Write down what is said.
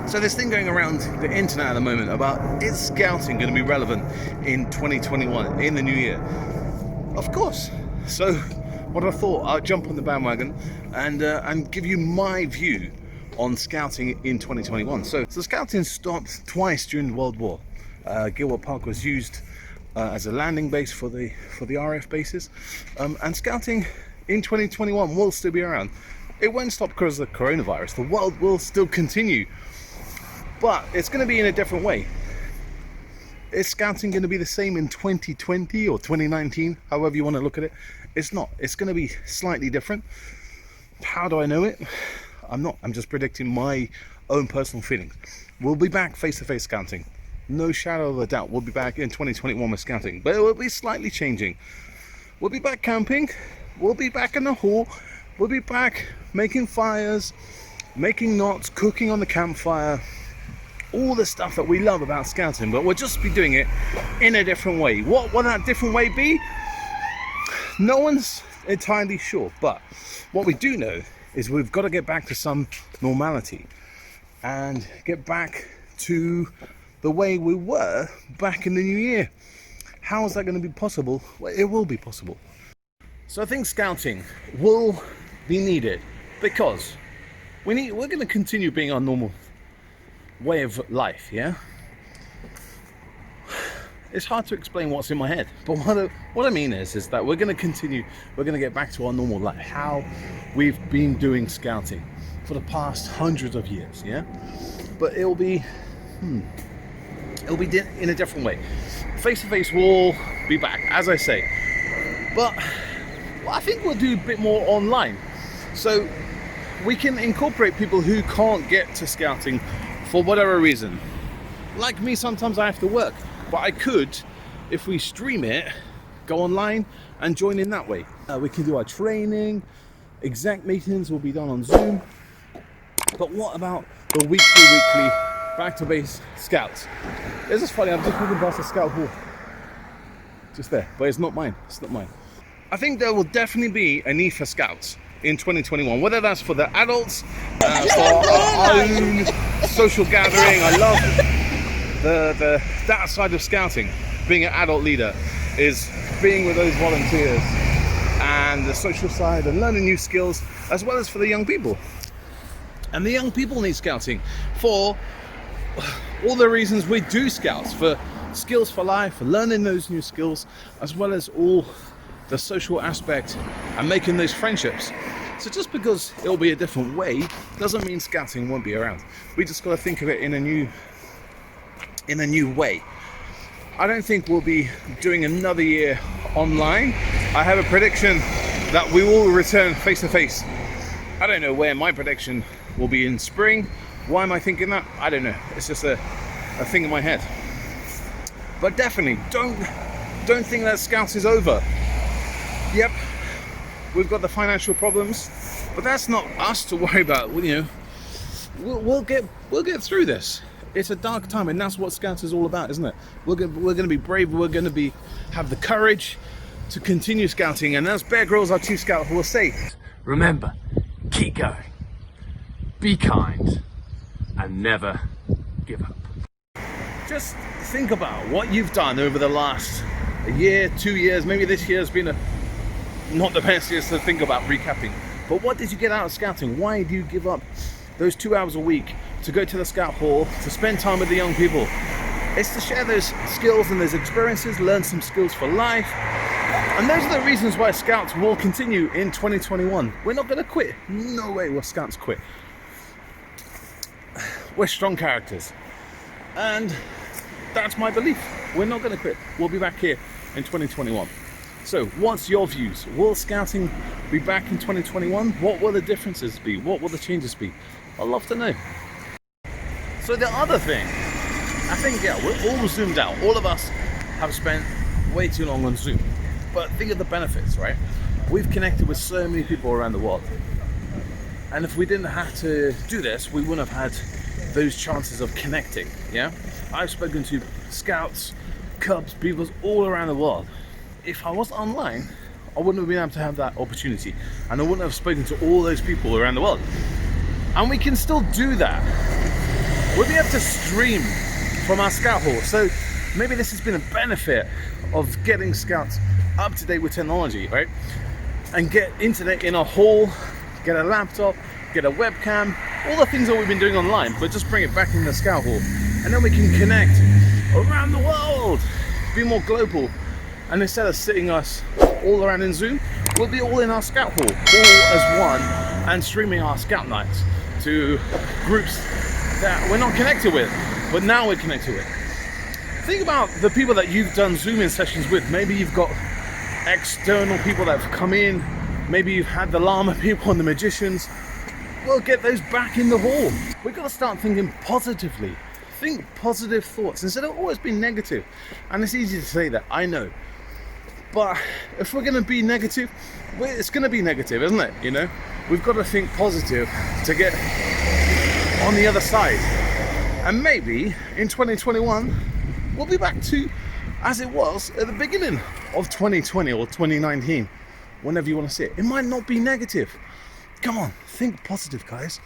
So there's thing going around the internet at the moment about, is scouting going to be relevant in 2021, in the new year? Of course. So what I thought, I'll jump on the bandwagon and give you my view on scouting in 2021. So scouting stopped twice during the World War. Gilwell Park was used as a landing base for the RAF bases, and scouting in 2021 will still be around. It won't stop because of the coronavirus. The world will still continue, but it's going to be in a different way. Is scouting going to be the same in 2020 or 2019, however you want to look at it? It's not. It's going to be slightly different. How do I know it? I'm not. I'm just predicting my own personal feelings. We'll be back face-to-face scouting. No shadow of a doubt. We'll be back in 2021 with scouting, but it will be slightly changing. We'll be back camping. We'll be back in the hall. We'll be back making fires, making knots, cooking on the campfire. All the stuff that we love about scouting, but we'll just be doing it in a different way. What will that different way be? No one's entirely sure, but what we do know is we've got to get back to some normality and get back to the way we were back in the new year. How is that going to be possible? Well, it will be possible. So I think scouting will be needed because we're going to continue being our normal way of life, yeah? It's hard to explain what's in my head, but what I mean is that we're going to get back to our normal life, how we've been doing scouting for the past hundreds of years, yeah? But it'll be in a different way. Face-to-face will be back, as I say, but I think we'll do a bit more online, so we can incorporate people who can't get to scouting for whatever reason. Like me, sometimes I have to work, but I could, if we stream it, go online and join in that way. We can do our training, exec meetings will be done on Zoom. But what about the weekly back to base scouts? This is funny, I'm just walking past the scout hall. Just there, but it's not mine, I think there will definitely be a need for scouts in 2021, whether that's for the adults, for our own social gathering. I love that side of scouting. Being an adult leader is being with those volunteers, and the social side and learning new skills, as well as for the young people. And the young people need scouting for all the reasons we do scouts, for skills for life, for learning those new skills, as well as all the social aspect and making those friendships. So just because it'll be a different way doesn't mean scouting won't be around. We just got to think of it in a new way. I don't think we'll be doing another year online. I have a prediction that we will return face to face. I don't know where. My prediction will be in spring. Why am I thinking that? I don't know. It's just a thing in my head. But definitely don't think that Scouts is over. Yep, we've got the financial problems, but that's not us to worry about. You know, we'll get through this. It's a dark time, and that's what Scouts is all about, isn't it? We're going to be brave. We're going to have the courage to continue scouting, and as Bear Grylls, our chief scout, will say, remember, keep going, be kind, and never give up. Just think about what you've done over the last year, 2 years. Maybe this year has been not the best years to think about recapping, but what did you get out of scouting? Why do you give up those 2 hours a week to go to the scout hall, to spend time with the young people? It's to share those skills and those experiences, learn some skills for life. And those are the reasons why Scouts will continue in 2021. We're not going to quit. No way will Scouts quit. We're strong characters. And that's my belief. We're not going to quit. We'll be back here in 2021. So what's your views? Will Scouting be back in 2021? What will the differences be? What will the changes be? I'd love to know. So the other thing, I think, yeah, we're all zoomed out. All of us have spent way too long on Zoom. But think of the benefits, right? We've connected with so many people around the world. And if we didn't have to do this, we wouldn't have had those chances of connecting, yeah? I've spoken to Scouts, Cubs, Beavers all around the world. If I was online, I wouldn't have been able to have that opportunity. And I wouldn't have spoken to all those people around the world. And we can still do that. we'll be able to stream from our scout hall. So maybe this has been a benefit of getting scouts up to date with technology, right? And get internet in a hall, get a laptop, get a webcam, all the things that we've been doing online, but just bring it back in the scout hall. And then we can connect around the world, be more global. And instead of sitting us all around in Zoom, we'll be all in our scout hall, all as one, and streaming our scout nights to groups that we're not connected with, but now we're connected with. Think about the people that you've done Zoom-in sessions with. Maybe you've got external people that have come in, maybe you've had the llama people and the magicians. Well, get those back in the hall. We've got to start thinking positively. Think positive thoughts instead of always being negative. And it's easy to say that, I know. But if we're going to be negative, it's going to be negative, isn't it? You know, we've got to think positive to get on the other side. And maybe in 2021, we'll be back to as it was at the beginning of 2020 or 2019, whenever you want to see it. It might not be negative. Come on, think positive, guys.